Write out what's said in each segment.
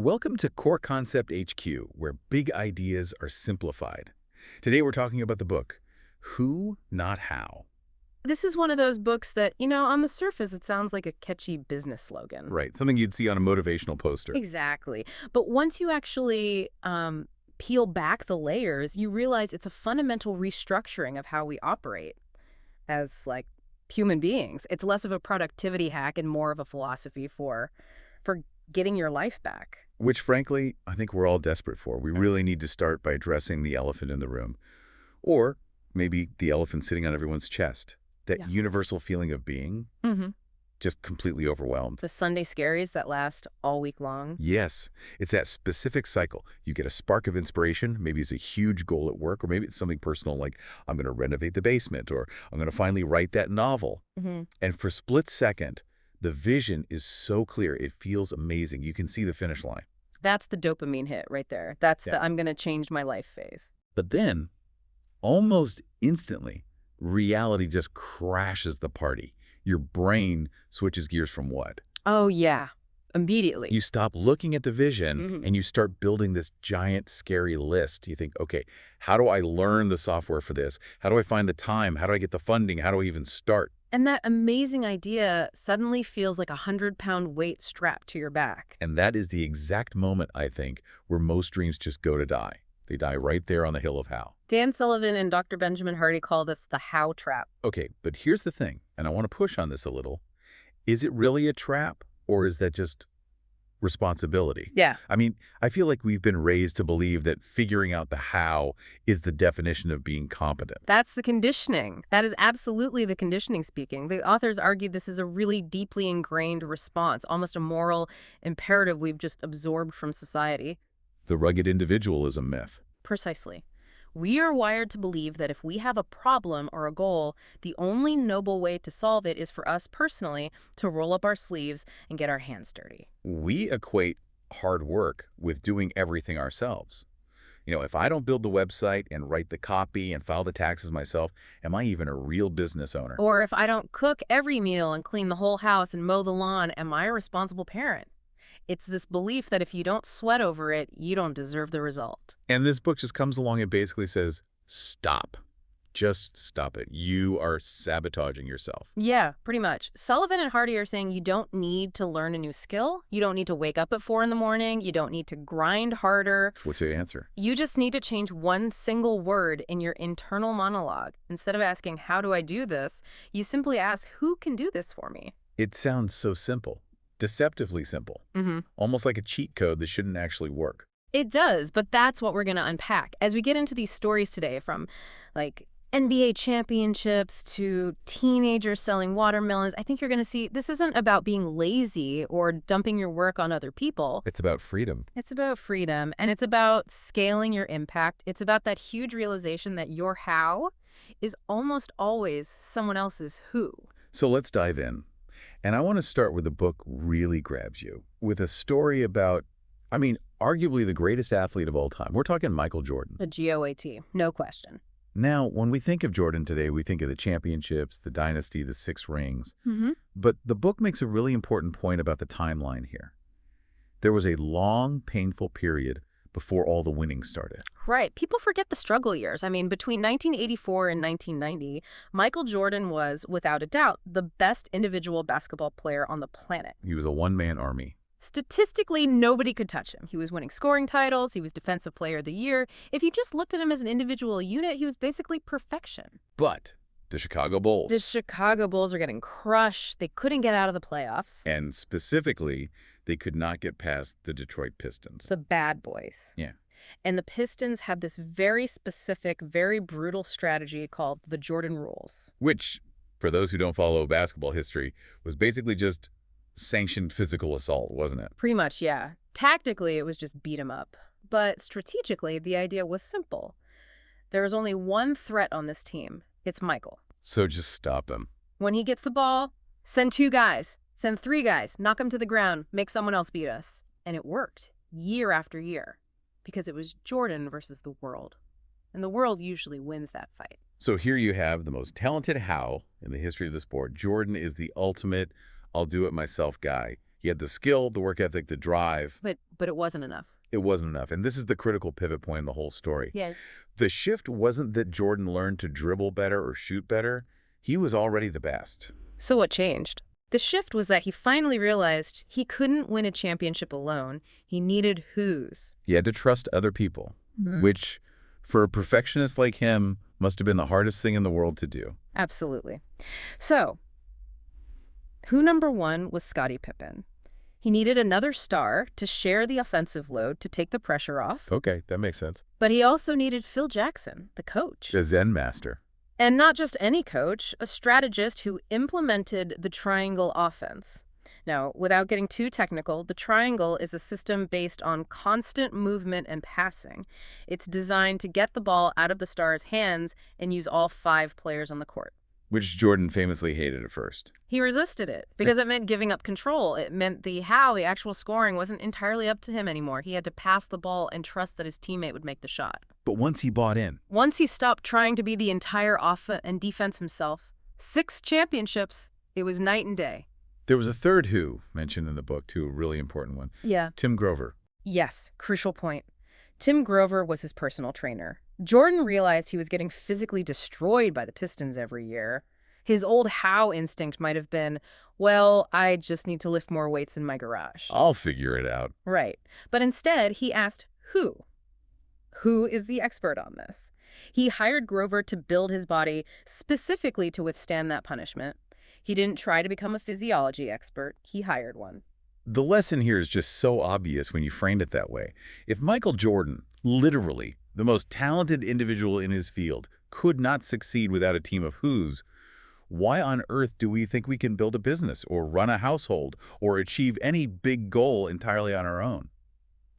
Welcome to Core Concept HQ, where big ideas are simplified. Today we're talking about the book, Who, Not How. This is one of those books that, on the surface, it sounds like a catchy business slogan. Right, something you'd see on a motivational poster. Exactly. But once you actually peel back the layers, you realize it's a fundamental restructuring of how we operate as, human beings. It's less of a productivity hack and more of a philosophy for getting your life back. Which, frankly, I think we're all desperate for. We really need to start by addressing the elephant in the room. Or maybe the elephant sitting on everyone's chest. That universal feeling of being just completely overwhelmed. The Sunday scaries that last all week long. Yes, it's that specific cycle. You get a spark of inspiration, maybe it's a huge goal at work, or maybe it's something personal like, I'm going to renovate the basement, or I'm going to finally write that novel. And for a split second, the vision is so clear, it feels amazing. You can see the finish line. That's the dopamine hit right there. That's the I'm going to change my life phase. But then, almost instantly, reality just crashes the party. Your brain switches gears from what? Oh, yeah. Immediately. You stop looking at the vision and you start building this giant, scary list. You think, okay, how do I learn the software for this? How do I find the time? How do I get the funding? How do I even start? And that amazing idea suddenly feels like a 100-pound weight strapped to your back. And that is the exact moment, I think, where most dreams just go to die. They die right there on the hill of how. Dan Sullivan and Dr. Benjamin Hardy call this the how trap. Okay, but here's the thing, and I want to push on this a little. Is it really a trap, or is that just responsibility? Yeah. I mean, I feel like we've been raised to believe that figuring out the how is the definition of being competent. That's the conditioning. That is absolutely the conditioning speaking. The authors argue this is a really deeply ingrained response, almost a moral imperative we've just absorbed from society. The rugged individualism myth. Precisely. We are wired to believe that if we have a problem or a goal, the only noble way to solve it is for us personally to roll up our sleeves and get our hands dirty. We equate hard work with doing everything ourselves. If I don't build the website and write the copy and file the taxes myself, am I even a real business owner? Or if I don't cook every meal and clean the whole house and mow the lawn, am I a responsible parent? It's this belief that if you don't sweat over it, you don't deserve the result. And this book just comes along and basically says, stop. Just stop it. You are sabotaging yourself. Yeah, pretty much. Sullivan and Hardy are saying you don't need to learn a new skill. You don't need to wake up at 4 in the morning. You don't need to grind harder. What's the answer? You just need to change one single word in your internal monologue. Instead of asking, how do I do this? You simply ask, who can do this for me? It sounds so simple. Deceptively simple. Almost like a cheat code that shouldn't actually work. It does, but that's what we're going to unpack. As we get into these stories today, from NBA championships to teenagers selling watermelons, I think you're going to see this isn't about being lazy or dumping your work on other people. It's about freedom. It's about freedom, and it's about scaling your impact. It's about that huge realization that your how is almost always someone else's who. So let's dive in. And I want to start where the book really grabs you, with a story about, arguably the greatest athlete of all time. We're talking Michael Jordan. A GOAT, no question. Now, when we think of Jordan today, we think of the championships, the dynasty, the 6 rings. But the book makes a really important point about the timeline here. There was a long, painful period before all the winning started. Right. People forget the struggle years. Between 1984 and 1990, Michael Jordan was, without a doubt, the best individual basketball player on the planet. He was a one-man army. Statistically, nobody could touch him. He was winning scoring titles. He was Defensive Player of the Year. If you just looked at him as an individual unit, he was basically perfection. But the Chicago Bulls. The Chicago Bulls are getting crushed. They couldn't get out of the playoffs. And specifically, they could not get past the Detroit Pistons. The bad boys. Yeah. And the Pistons had this very specific, very brutal strategy called the Jordan rules. Which, for those who don't follow basketball history, was basically just sanctioned physical assault, wasn't it? Pretty much, yeah. Tactically, it was just beat 'em up. But strategically, the idea was simple. There is only one threat on this team. It's Michael. So just stop him. When he gets the ball, send 2 guys. Send 3 guys. Knock him to the ground. Make someone else beat us. And it worked, year after year. Because it was Jordan versus the world. And the world usually wins that fight. So here you have the most talented how in the history of the sport. Jordan is the ultimate I'll do it myself guy. He had the skill, the work ethic, the drive. But it wasn't enough. It wasn't enough. And this is the critical pivot point in the whole story. Yeah. The shift wasn't that Jordan learned to dribble better or shoot better. He was already the best. So what changed? The shift was that he finally realized he couldn't win a championship alone. He needed who's. He had to trust other people, which, for a perfectionist like him, must have been the hardest thing in the world to do. Absolutely. So, who number one was Scottie Pippen. He needed another star to share the offensive load to take the pressure off. Okay, that makes sense. But he also needed Phil Jackson, the coach. The Zen master. And not just any coach, a strategist who implemented the triangle offense. Now, without getting too technical, the triangle is a system based on constant movement and passing. It's designed to get the ball out of the star's hands and use all 5 players on the court. Which Jordan famously hated at first. He resisted it because it meant giving up control. It meant the actual scoring wasn't entirely up to him anymore. He had to pass the ball and trust that his teammate would make the shot. But once he bought in. Once he stopped trying to be the entire offense and defense himself, 6 championships, it was night and day. There was a third who mentioned in the book, too, a really important one. Yeah. Tim Grover. Yes, crucial point. Tim Grover was his personal trainer. Jordan realized he was getting physically destroyed by the Pistons every year. His old how instinct might have been, well, I just need to lift more weights in my garage. I'll figure it out. Right. But instead, he asked who. Who is the expert on this? He hired Grover to build his body specifically to withstand that punishment. He didn't try to become a physiology expert. He hired one. The lesson here is just so obvious when you framed it that way. If Michael Jordan, literally the most talented individual in his field, could not succeed without a team of who's, why on earth do we think we can build a business or run a household or achieve any big goal entirely on our own?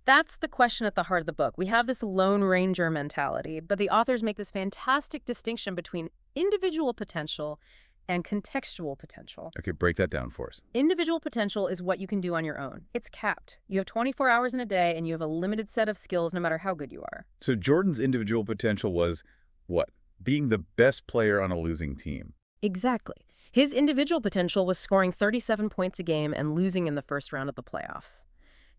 That's the question at the heart of the book. We have this Lone Ranger mentality, but the authors make this fantastic distinction between individual potential and contextual potential. Okay, break that down for us. Individual potential is what you can do on your own. It's capped. You have 24 hours in a day, and you have a limited set of skills no matter how good you are. So Jordan's individual potential was, what? Being the best player on a losing team. Exactly. His individual potential was scoring 37 points a game and losing in the first round of the playoffs.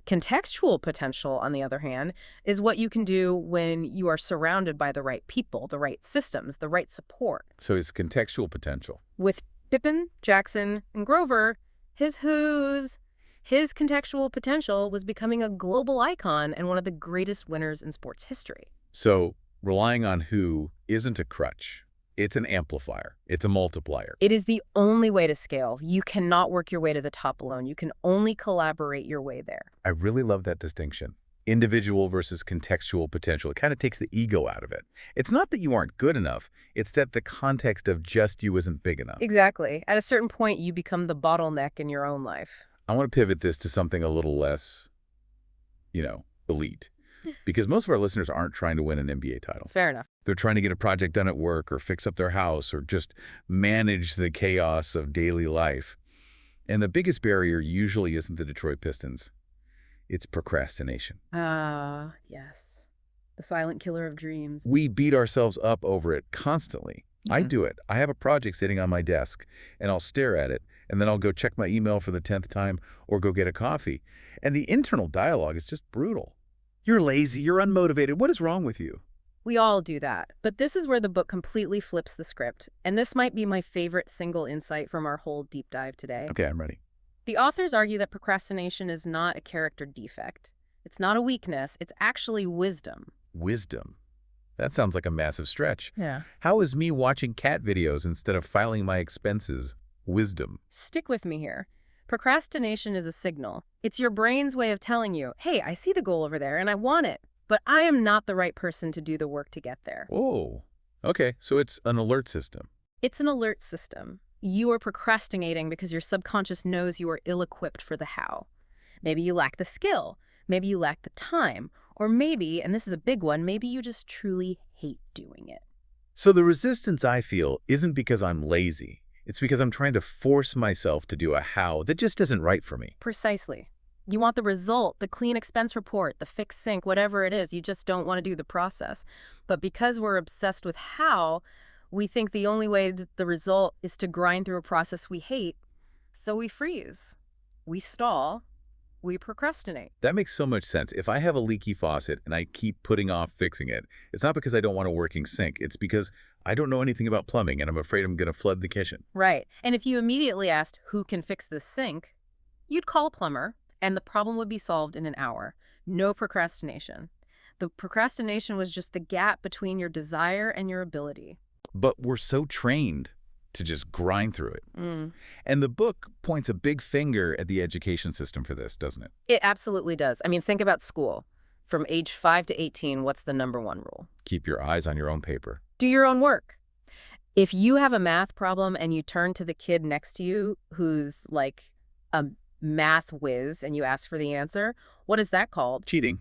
Contextual potential, on the other hand, is what you can do when you are surrounded by the right people, the right systems, the right support. So his contextual potential. With Pippen, Jackson, and Grover, his contextual potential was becoming a global icon and one of the greatest winners in sports history. So relying on who isn't a crutch. It's an amplifier. It's a multiplier. It is the only way to scale. You cannot work your way to the top alone. You can only collaborate your way there. I really love that distinction. Individual versus contextual potential. It kind of takes the ego out of it. It's not that you aren't good enough. It's that the context of just you isn't big enough. Exactly. At a certain point, you become the bottleneck in your own life. I want to pivot this to something a little less, elite. Because most of our listeners aren't trying to win an NBA title. Fair enough. They're trying to get a project done at work or fix up their house or just manage the chaos of daily life. And the biggest barrier usually isn't the Detroit Pistons. It's procrastination. Yes. The silent killer of dreams. We beat ourselves up over it constantly. I do it. I have a project sitting on my desk, and I'll stare at it, and then I'll go check my email for the 10th time or go get a coffee. And the internal dialogue is just brutal. You're lazy, you're unmotivated, what is wrong with you? We all do that. But this is where the book completely flips the script. And this might be my favorite single insight from our whole deep dive today. Okay, I'm ready. The authors argue that procrastination is not a character defect. It's not a weakness. It's actually wisdom. Wisdom? That sounds like a massive stretch. Yeah. How is me watching cat videos instead of filing my expenses wisdom? Stick with me here. Procrastination is a signal. It's your brain's way of telling you, hey, I see the goal over there and I want it, but I am not the right person to do the work to get there. Oh, okay. So it's an alert system. It's an alert system. You are procrastinating because your subconscious knows you are ill-equipped for the how. Maybe you lack the skill. Maybe you lack the time. Or maybe, and this is a big one, maybe you just truly hate doing it. So the resistance I feel isn't because I'm lazy. It's because I'm trying to force myself to do a how that just isn't right for me. Precisely. You want the result, the clean expense report, the fixed sink, whatever it is. You just don't want to do the process. But because we're obsessed with how, we think the only way to the result is to grind through a process we hate, so we freeze. We stall, we procrastinate. That makes so much sense. If I have a leaky faucet and I keep putting off fixing it, it's not because I don't want a working sink. It's because I don't know anything about plumbing and I'm afraid I'm going to flood the kitchen. Right. And if you immediately asked who can fix this sink, you'd call a plumber and the problem would be solved in an hour. No procrastination. The procrastination was just the gap between your desire and your ability. But we're so trained to just grind through it. And the book points a big finger at the education system for this, doesn't it? It absolutely does. I mean, think about school. From age 5 to 18, what's the #1 rule? Keep your eyes on your own paper. Do your own work. If you have a math problem and you turn to the kid next to you who's like a math whiz and you ask for the answer, what is that called? Cheating.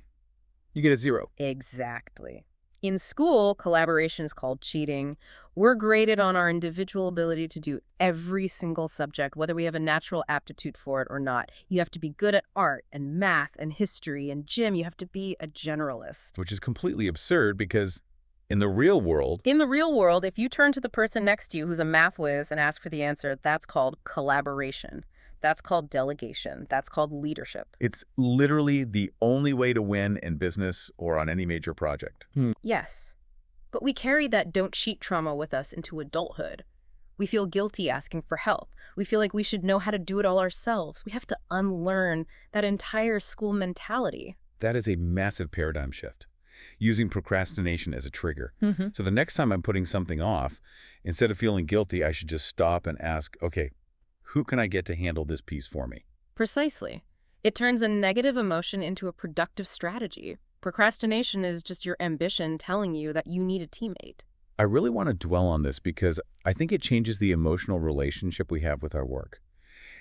You get a 0. Exactly. In school, collaboration is called cheating. We're graded on our individual ability to do every single subject, whether we have a natural aptitude for it or not. You have to be good at art and math and history and gym. You have to be a generalist. Which is completely absurd because in the real world, if you turn to the person next to you who's a math whiz and ask for the answer, that's called collaboration. That's called delegation. That's called leadership. it's literally the only way to win in business or on any major project. Yes. But we carry that don't cheat trauma with us into adulthood. We feel guilty asking for help. We feel like we should know how to do it all ourselves. We have to unlearn that entire school mentality. That is a massive paradigm shift, using procrastination as a trigger. So the next time I'm putting something off, instead of feeling guilty, I should just stop and ask, okay, who can I get to handle this piece for me? Precisely. It turns a negative emotion into a productive strategy. Procrastination is just your ambition telling you that you need a teammate. I really want to dwell on this because I think it changes the emotional relationship we have with our work.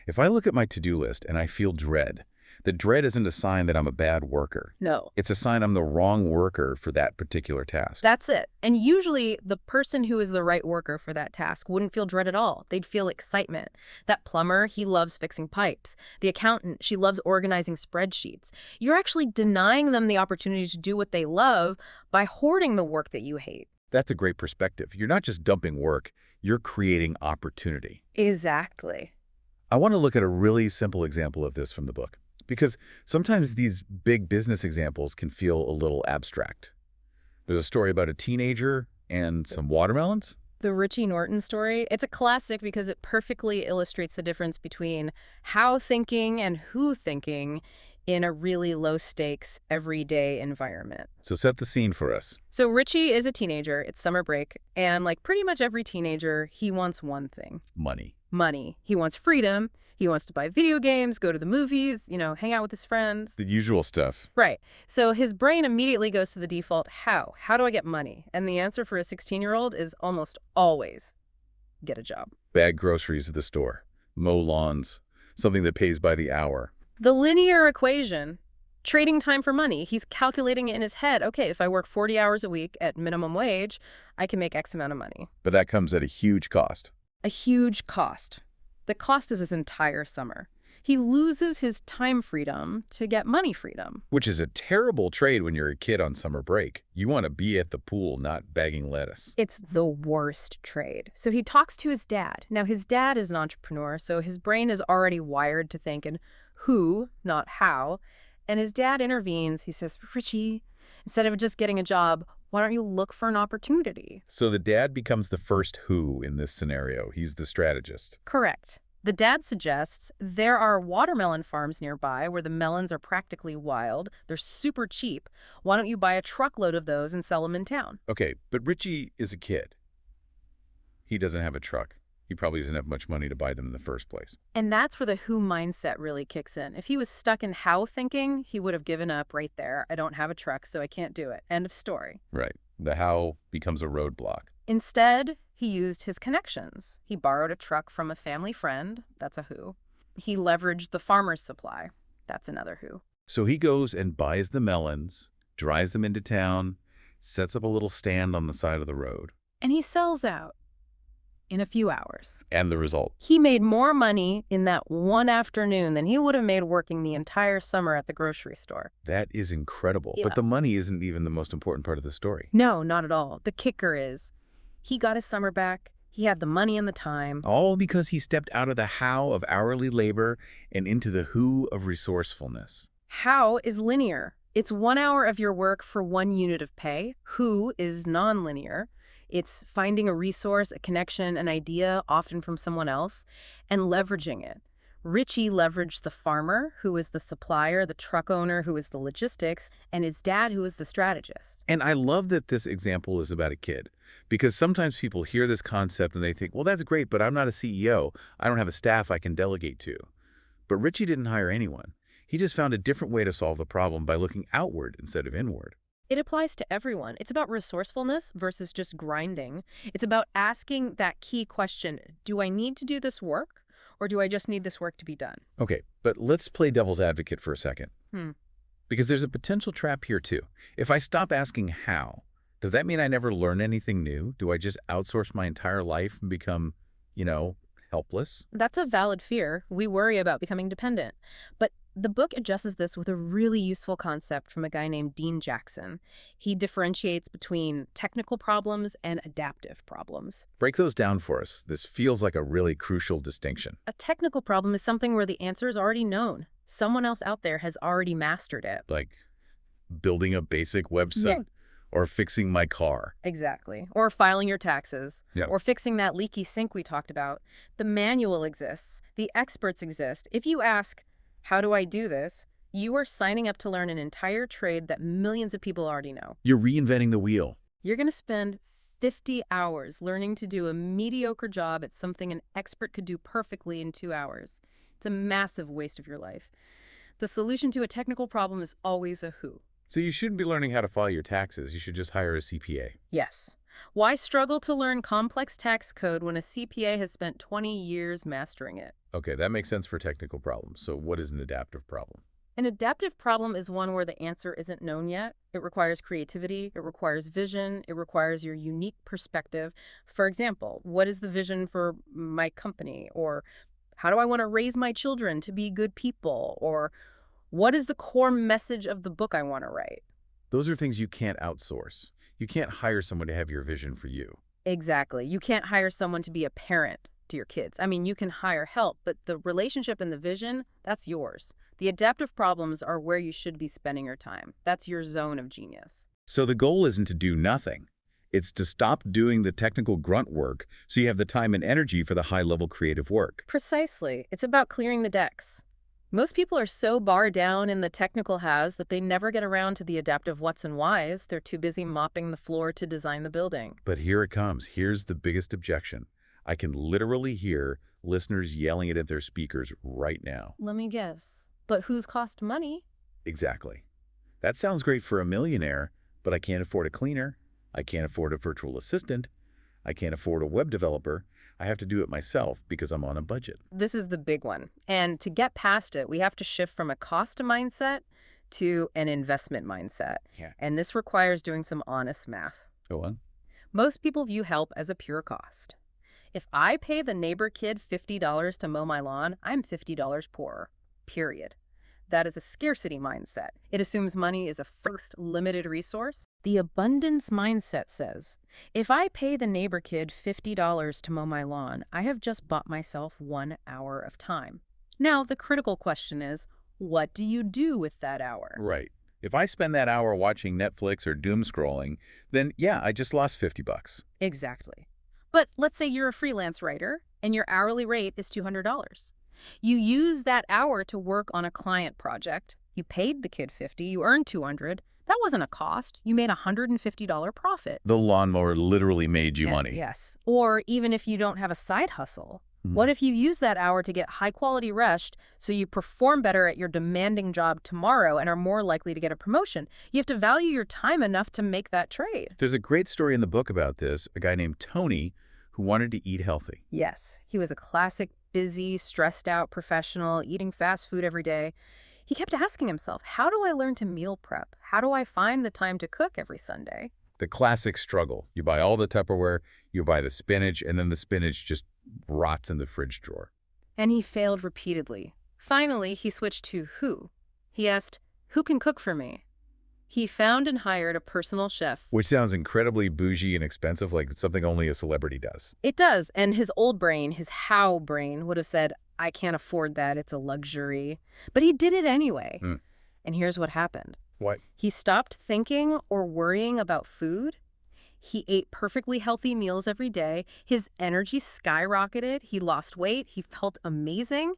If I look at my to-do list and I feel dread, the dread isn't a sign that I'm a bad worker. No. It's a sign I'm the wrong worker for that particular task. That's it. And usually the person who is the right worker for that task wouldn't feel dread at all. They'd feel excitement. That plumber, he loves fixing pipes. The accountant, she loves organizing spreadsheets. You're actually denying them the opportunity to do what they love by hoarding the work that you hate. That's a great perspective. You're not just dumping work, you're creating opportunity. Exactly. I want to look at a really simple example of this from the book, because sometimes these big business examples can feel a little abstract. There's a story about a teenager and some watermelons. The Richie Norton story, it's a classic because it perfectly illustrates the difference between how thinking and who thinking in a really low-stakes, everyday environment. So set the scene for us. So Richie is a teenager, it's summer break, and like pretty much every teenager, he wants one thing. Money. Money. He wants freedom. He wants to buy video games, go to the movies, hang out with his friends. The usual stuff. Right. So his brain immediately goes to the default, how? How do I get money? And the answer for a 16-year-old is almost always get a job. Bag groceries at the store. Mow lawns. Something that pays by the hour. The linear equation, trading time for money. He's calculating it in his head. Okay, if I work 40 hours a week at minimum wage, I can make X amount of money. But that comes at a huge cost. A huge cost. The cost is his entire summer. He loses his time freedom to get money freedom. Which is a terrible trade when you're a kid on summer break. You want to be at the pool, not bagging lettuce. It's the worst trade. So he talks to his dad. Now, his dad is an entrepreneur, so his brain is already wired to think in who, not how. And his dad intervenes. He says, Richie, instead of just getting a job, why don't you look for an opportunity? So the dad becomes the first who in this scenario. He's the strategist. Correct. The dad suggests there are watermelon farms nearby where the melons are practically wild. They're super cheap. Why don't you buy a truckload of those and sell them in town? Okay, but Richie is a kid. He doesn't have a truck. He probably doesn't have much money to buy them in the first place. And that's where the who mindset really kicks in. If he was stuck in how thinking, he would have given up right there. I don't have a truck, so I can't do it. End of story. Right. The how becomes a roadblock. Instead, he used his connections. He borrowed a truck from a family friend. That's a who. He leveraged the farmer's supply. That's another who. So he goes and buys the melons, drives them into town, sets up a little stand on the side of the road. And he sells out in a few hours. And the result? He made more money in that one afternoon than he would have made working the entire summer at the grocery store. That is incredible. Yeah. But the money isn't even the most important part of the story. No, not at all. The kicker is he got his summer back, He had the money and the time. All because he stepped out of the how of hourly labor and into the who of resourcefulness. How is linear. It's 1 hour of your work for 1 unit of pay. Who is nonlinear. It's finding a resource, a connection, an idea, often from someone else, and leveraging it. Richie leveraged the farmer, who was the supplier, the truck owner, who was the logistics, and his dad, who was the strategist. And I love that this example is about a kid, because sometimes people hear this concept and they think, well, that's great, but I'm not a CEO. I don't have a staff I can delegate to. But Richie didn't hire anyone. He just found a different way to solve the problem by looking outward instead of inward. It applies to everyone. It's about resourcefulness versus just grinding. It's about asking that key question, do I need to do this work, or do I just need this work to be done? Okay, but let's play devil's advocate for a second. Hmm. Because there's a potential trap here too. If I stop asking how, does that mean I never learn anything new? Do I just outsource my entire life and become, helpless? That's a valid fear. We worry about becoming dependent. But the book addresses this with a really useful concept from a guy named Dean Jackson. He differentiates between technical problems and adaptive problems. Break those down for us. This feels like a really crucial distinction. A technical problem is something where the answer is already known. Someone else out there has already mastered it. Like building a basic website. Yeah. Or fixing my car. Exactly. Or filing your taxes. Yeah. Or fixing that leaky sink we talked about. The manual exists. The experts exist. If you ask, how do I do this? You are signing up to learn an entire trade that millions of people already know. You're reinventing the wheel. You're going to spend 50 hours learning to do a mediocre job at something an expert could do perfectly in 2 hours. It's a massive waste of your life. The solution to a technical problem is always a who. So you shouldn't be learning how to file your taxes. You should just hire a CPA. Yes. Why struggle to learn complex tax code when a CPA has spent 20 years mastering it? Okay, that makes sense for technical problems. So what is an adaptive problem? An adaptive problem is one where the answer isn't known yet. It requires creativity, it requires vision, it requires your unique perspective. For example, what is the vision for my company? Or how do I want to raise my children to be good people? Or what is the core message of the book I want to write? Those are things you can't outsource. You can't hire someone to have your vision for you. Exactly. You can't hire someone to be a parent to your kids. I mean, you can hire help, but the relationship and the vision, that's yours. The adaptive problems are where you should be spending your time. That's your zone of genius. So the goal isn't to do nothing. It's to stop doing the technical grunt work so you have the time and energy for the high-level creative work. Precisely. It's about clearing the decks. Most people are so barred down in the technical hows that they never get around to the adaptive whats and whys. They're too busy mopping the floor to design the building. But here it comes. Here's the biggest objection. I can literally hear listeners yelling it at their speakers right now. Let me guess. But who's cost money? Exactly. That sounds great for a millionaire, but I can't afford a cleaner. I can't afford a virtual assistant. I can't afford a web developer. I have to do it myself because I'm on a budget. This is the big one. And to get past it, we have to shift from a cost mindset to an investment mindset. Yeah. And this requires doing some honest math. Go on. Most people view help as a pure cost. If I pay the neighbor kid $50 to mow my lawn, I'm $50 poorer. Period. That is a scarcity mindset. It assumes money is a first limited resource. The abundance mindset says, if I pay the neighbor kid $50 to mow my lawn, I have just bought myself 1 hour of time. Now, the critical question is, what do you do with that hour? Right. If I spend that hour watching Netflix or doom scrolling, then yeah, I just lost $50. Exactly. But let's say you're a freelance writer and your hourly rate is $200. You use that hour to work on a client project. You paid the kid $50, you earned $200. That wasn't a cost. You made a $150 profit. The lawnmower literally made you money. Yes. Or even if you don't have a side hustle, what if you use that hour to get high-quality rest so you perform better at your demanding job tomorrow and are more likely to get a promotion? You have to value your time enough to make that trade. There's a great story in the book about this, a guy named Tony who wanted to eat healthy. Yes, he was a classic, busy, stressed-out professional, eating fast food every day. He kept asking himself, how do I learn to meal prep? How do I find the time to cook every Sunday? The classic struggle. You buy all the Tupperware, you buy the spinach, and then the spinach just rots in the fridge drawer. And he failed repeatedly. Finally, he switched to who. He asked, who can cook for me? He found and hired a personal chef. Which sounds incredibly bougie and expensive, like something only a celebrity does. It does, and his old brain, his how brain, would have said, I can't afford that, it's a luxury. But he did it anyway. Mm. And here's what happened. What? He stopped thinking or worrying about food. He ate perfectly healthy meals every day. His energy skyrocketed. He lost weight. He felt amazing.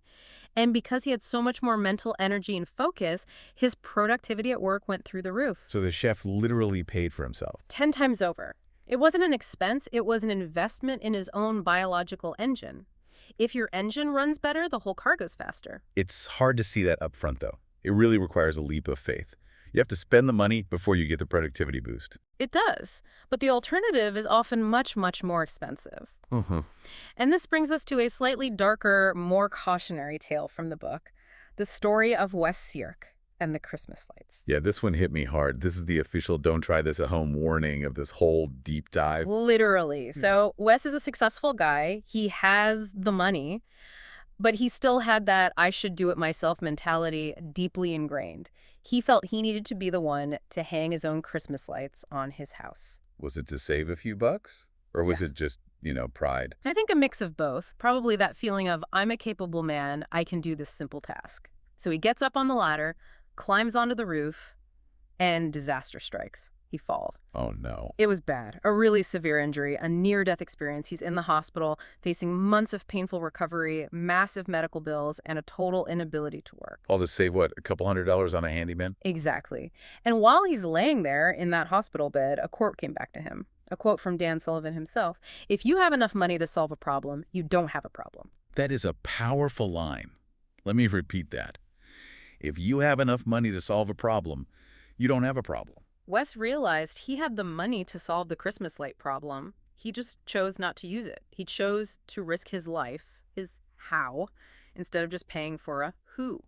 And because he had so much more mental energy and focus, his productivity at work went through the roof. So the chef literally paid for himself. 10 times over. It wasn't an expense. It was an investment in his own biological engine. If your engine runs better, the whole car goes faster. It's hard to see that up front, though. It really requires a leap of faith. You have to spend the money before you get the productivity boost. It does. But the alternative is often much, much more expensive. Mm-hmm. And this brings us to a slightly darker, more cautionary tale from the book, the story of Wes Sierk and the Christmas lights. Yeah, this one hit me hard. This is the official don't try this at home warning of this whole deep dive. Literally. So Wes is a successful guy. He has the money, but he still had that I should do it myself mentality deeply ingrained. He felt he needed to be the one to hang his own Christmas lights on his house. Was it to save a few bucks? Or was Yes. it just, pride? I think a mix of both. Probably that feeling of, I'm a capable man, I can do this simple task. So he gets up on the ladder, climbs onto the roof, and disaster strikes. He falls. Oh, no. It was bad. A really severe injury, a near-death experience. He's in the hospital, facing months of painful recovery, massive medical bills, and a total inability to work. All to save, what, a couple $100 on a handyman? Exactly. And while he's laying there in that hospital bed, a quote came back to him. A quote from Dan Sullivan himself. If you have enough money to solve a problem, you don't have a problem. That is a powerful line. Let me repeat that. If you have enough money to solve a problem, you don't have a problem. Wes realized he had the money to solve the Christmas light problem. He just chose not to use it. He chose to risk his life, his how, instead of just paying for a who.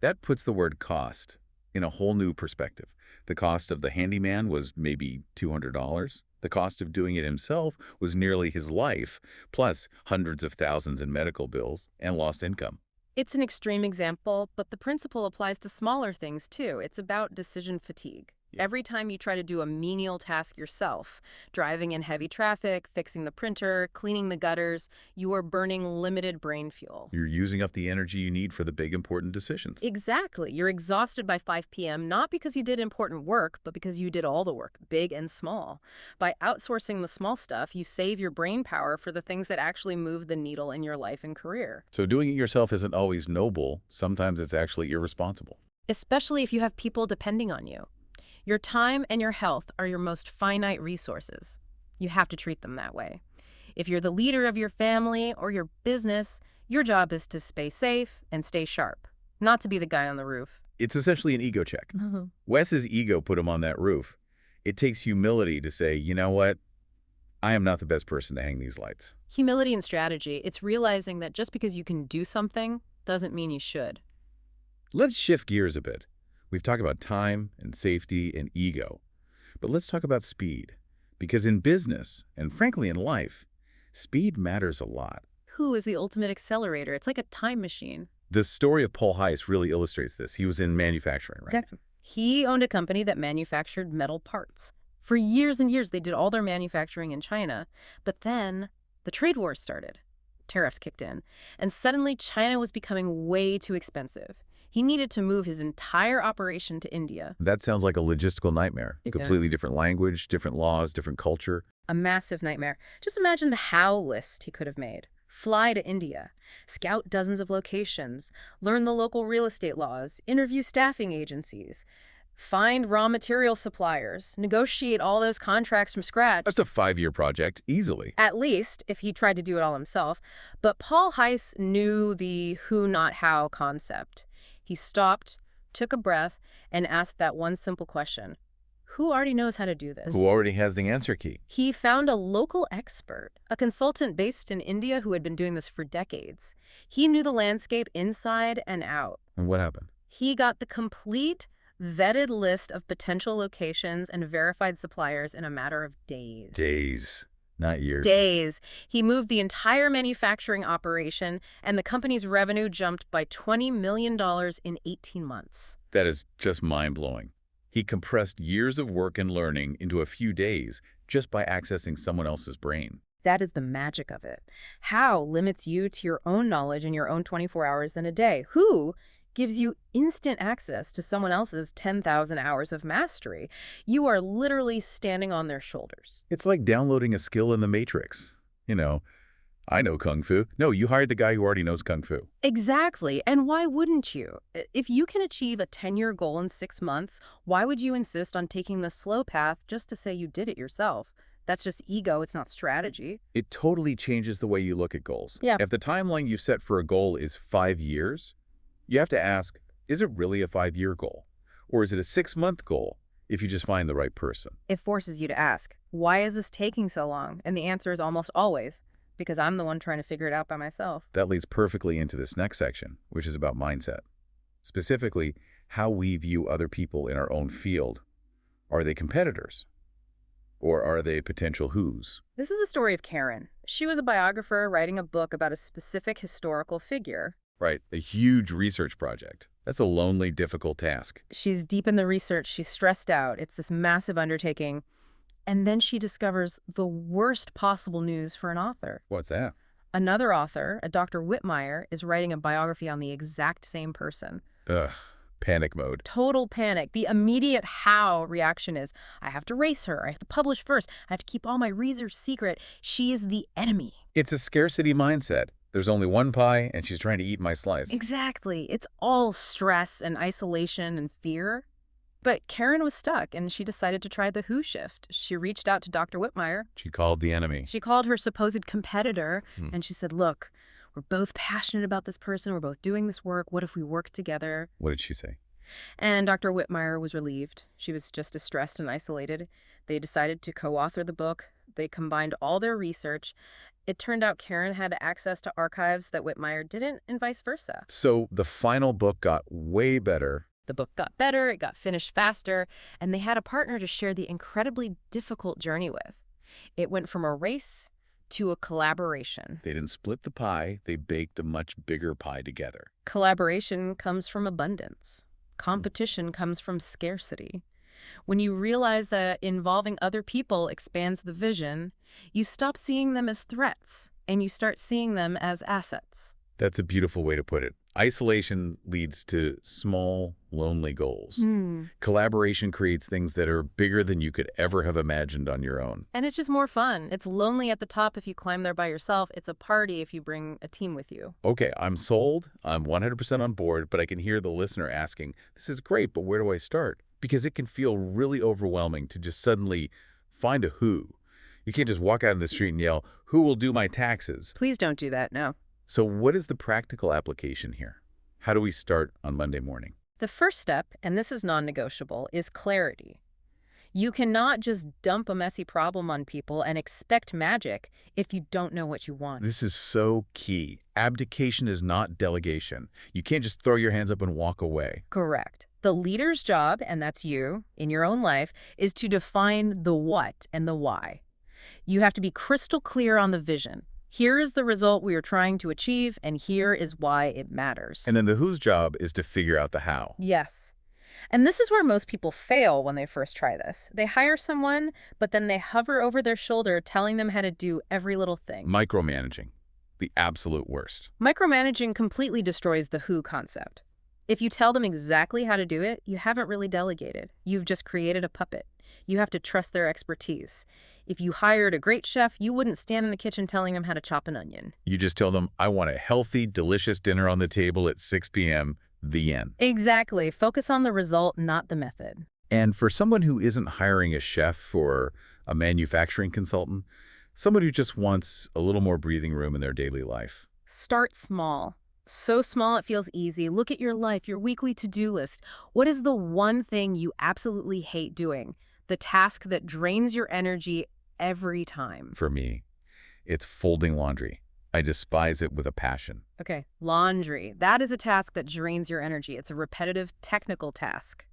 That puts the word cost in a whole new perspective. The cost of the handyman was maybe $200. The cost of doing it himself was nearly his life, plus hundreds of thousands in medical bills and lost income. It's an extreme example, but the principle applies to smaller things too. It's about decision fatigue. Every time you try to do a menial task yourself, driving in heavy traffic, fixing the printer, cleaning the gutters, you are burning limited brain fuel. You're using up the energy you need for the big, important decisions. Exactly. You're exhausted by 5 p.m., not because you did important work, but because you did all the work, big and small. By outsourcing the small stuff, you save your brain power for the things that actually move the needle in your life and career. So doing it yourself isn't always noble. Sometimes it's actually irresponsible. Especially if you have people depending on you. Your time and your health are your most finite resources. You have to treat them that way. If you're the leader of your family or your business, your job is to stay safe and stay sharp, not to be the guy on the roof. It's essentially an ego check. Wes's ego put him on that roof. It takes humility to say, you know what? I am not the best person to hang these lights. Humility and strategy, it's realizing that just because you can do something doesn't mean you should. Let's shift gears a bit. We've talked about time and safety and ego, but let's talk about speed. Because in business, and frankly in life, speed matters a lot. Who is the ultimate accelerator? It's like a time machine. The story of Paul Heiss really illustrates this. He was in manufacturing, right? Exactly. He owned a company that manufactured metal parts. For years and years, they did all their manufacturing in China. But then the trade wars started. Tariffs kicked in. And suddenly China was becoming way too expensive. He needed to move his entire operation to India. That sounds like a logistical nightmare. Yeah. Completely different language, different laws, different culture. A massive nightmare. Just imagine the how list he could have made. Fly to India, scout dozens of locations, learn the local real estate laws, interview staffing agencies, find raw material suppliers, negotiate all those contracts from scratch. That's a 5-year project, easily. At least, if he tried to do it all himself. But Paul Heiss knew the who, not how concept. He stopped, took a breath, and asked that one simple question. Who already knows how to do this? Who already has the answer key? He found a local expert, a consultant based in India who had been doing this for decades. He knew the landscape inside and out. And what happened? He got the complete, vetted list of potential locations and verified suppliers in a matter of days. Days, not years. Days. He moved the entire manufacturing operation, and the company's revenue jumped by $20 million in 18 months. That is just mind-blowing. He compressed years of work and learning into a few days just by accessing someone else's brain. That is the magic of it. How limits you to your own knowledge and your own 24 hours in a day. Who gives you instant access to someone else's 10,000 hours of mastery. You are literally standing on their shoulders. It's like downloading a skill in the Matrix. I know Kung Fu. No, you hired the guy who already knows Kung Fu. Exactly. And why wouldn't you? If you can achieve a 10-year goal in 6 months, why would you insist on taking the slow path just to say you did it yourself? That's just ego. It's not strategy. It totally changes the way you look at goals. Yeah. If the timeline you set for a goal is 5 years, you have to ask, is it really a 5-year goal? Or is it a 6-month goal if you just find the right person? It forces you to ask, why is this taking so long? And the answer is almost always, because I'm the one trying to figure it out by myself. That leads perfectly into this next section, which is about mindset. Specifically, how we view other people in our own field. Are they competitors? Or are they potential who's? This is the story of Karen. She was a biographer writing a book about a specific historical figure. Right, a huge research project. That's a lonely, difficult task. She's deep in the research. She's stressed out. It's this massive undertaking. And then she discovers the worst possible news for an author. What's that? Another author, a Dr. Whitmire, is writing a biography on the exact same person. Ugh, panic mode. Total panic. The immediate how reaction is, I have to race her. I have to publish first. I have to keep all my research secret. She is the enemy. It's a scarcity mindset. There's only one pie, and she's trying to eat my slice. Exactly. It's all stress and isolation and fear. But Karen was stuck, and she decided to try the who shift. She reached out to Dr. Whitmire. She called the enemy. She called her supposed competitor, and she said, look, we're both passionate about this person. We're both doing this work. What if we work together? What did she say? And Dr. Whitmire was relieved. She was just as stressed and isolated. They decided to co-author the book. They combined all their research. It turned out Karen had access to archives that Whitmire didn't, and vice versa. So the final book got way better. The book got better, it got finished faster, and they had a partner to share the incredibly difficult journey with. It went from a race to a collaboration. They didn't split the pie, they baked a much bigger pie together. Collaboration comes from abundance. Competition comes from scarcity. When you realize that involving other people expands the vision, you stop seeing them as threats, and you start seeing them as assets. That's a beautiful way to put it. Isolation leads to small, lonely goals. Collaboration creates things that are bigger than you could ever have imagined on your own. And it's just more fun. It's lonely at the top if you climb there by yourself. It's a party if you bring a team with you. Okay, I'm sold. I'm 100% on board, but I can hear the listener asking, this is great, but where do I start? Because it can feel really overwhelming to just suddenly find a who. You can't just walk out in the street and yell, who will do my taxes? Please don't do that, no. So what is the practical application here? How do we start on Monday morning? The first step, and this is non-negotiable, is clarity. You cannot just dump a messy problem on people and expect magic if you don't know what you want. This is so key. Abdication is not delegation. You can't just throw your hands up and walk away. Correct. The leader's job, and that's you, in your own life, is to define the what and the why. You have to be crystal clear on the vision. Here is the result we are trying to achieve, and here is why it matters. And then the whose job is to figure out the how. Yes. And this is where most people fail when they first try this. They hire someone, but then they hover over their shoulder telling them how to do every little thing. Micromanaging. The absolute worst. Micromanaging completely destroys the who concept. If you tell them exactly how to do it, you haven't really delegated. You've just created a puppet. You have to trust their expertise. If you hired a great chef, you wouldn't stand in the kitchen telling them how to chop an onion. You just tell them, I want a healthy, delicious dinner on the table at 6 p.m., the end. Exactly. Focus on the result, not the method. And for someone who isn't hiring a chef or a manufacturing consultant, someone who just wants a little more breathing room in their daily life. Start small. So small it feels easy. Look at your life, your weekly to-do list. What is the one thing you absolutely hate doing? The task that drains your energy every time. For me, it's folding laundry. I despise it with a passion. Okay, laundry. That is a task that drains your energy. It's a repetitive, technical task.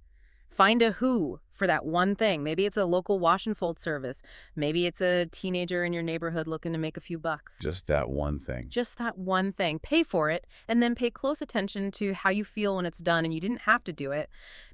Find a who. for that one thing. Maybe it's a local wash and fold service. Maybe it's a teenager in your neighborhood looking to make a few bucks. Just that one thing. Just that one thing. Pay for it, and then pay close attention to how you feel when it's done and you didn't have to do it.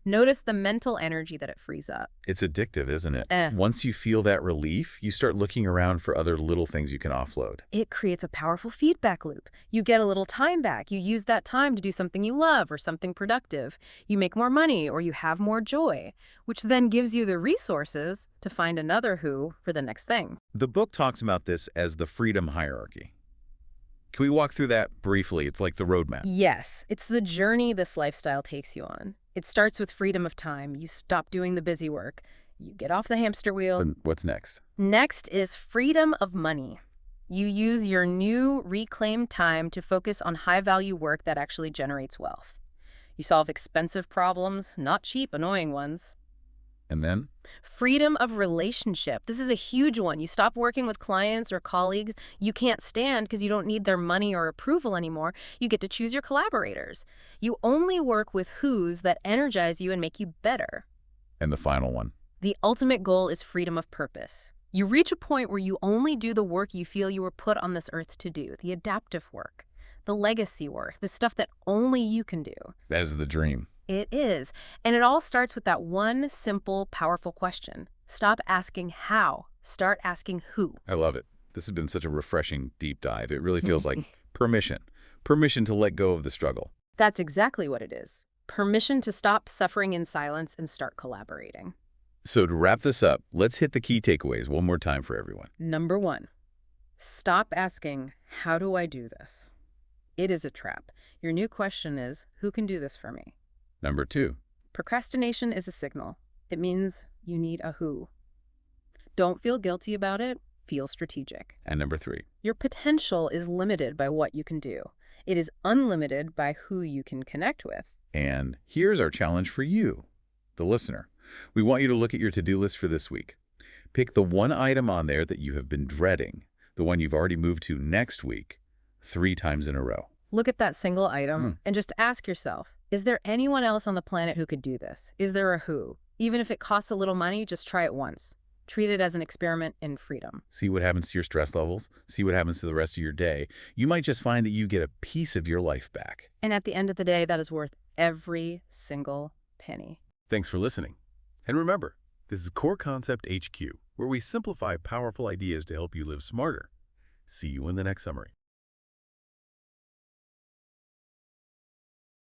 Notice the mental energy that it frees up. It's addictive, isn't it? Once you feel that relief, you start looking around for other little things you can offload. It creates a powerful feedback loop. You get a little time back. You use that time to do something you love or something productive. You make more money or you have more joy, which then gives you the resources to find another who for the next thing. The book talks about this as the freedom hierarchy. Can we walk through that briefly? It's like the roadmap. Yes, it's the journey this lifestyle takes you on. It starts with freedom of time. You stop doing the busy work. You get off the hamster wheel. And what's next? Next is freedom of money. You use your new reclaimed time to focus on high-value work that actually generates wealth. You solve expensive problems, not cheap, annoying ones. And then? Freedom of relationship. This is a huge one. You stop working with clients or colleagues you can't stand because you don't need their money or approval anymore. You get to choose your collaborators. You only work with who's that energize you and make you better. And the final one? The ultimate goal is freedom of purpose. You reach a point where you only do the work you feel you were put on this earth to do, the adaptive work, the legacy work, the stuff that only you can do. That is the dream. It is. And it all starts with that one simple, powerful question. Stop asking how. Start asking who. I love it. This has been such a refreshing deep dive. It really feels like permission. Permission to let go of the struggle. That's exactly what it is. Permission to stop suffering in silence and start collaborating. So to wrap this up, let's hit the key takeaways one more time for everyone. Number 1, stop asking, how do I do this? It is a trap. Your new question is, who can do this for me? Number 2, procrastination is a signal. It means you need a who. Don't feel guilty about it. Feel strategic. and number 3, Your potential is limited by what you can do. It is unlimited by who you can connect with. and here's our challenge for you, the listener. We want you to look at your to-do list for this week. Pick the one item on there that you have been dreading, the one you've already moved to next week, 3 times in a row. Look at that single item and just ask yourself, is there anyone else on the planet who could do this? Is there a who? Even if it costs a little money, just try it once. Treat it as an experiment in freedom. See what happens to your stress levels. See what happens to the rest of your day. You might just find that you get a piece of your life back. And at the end of the day, that is worth every single penny. Thanks for listening. And remember, this is Core Concept HQ, where we simplify powerful ideas to help you live smarter. See you in the next summary.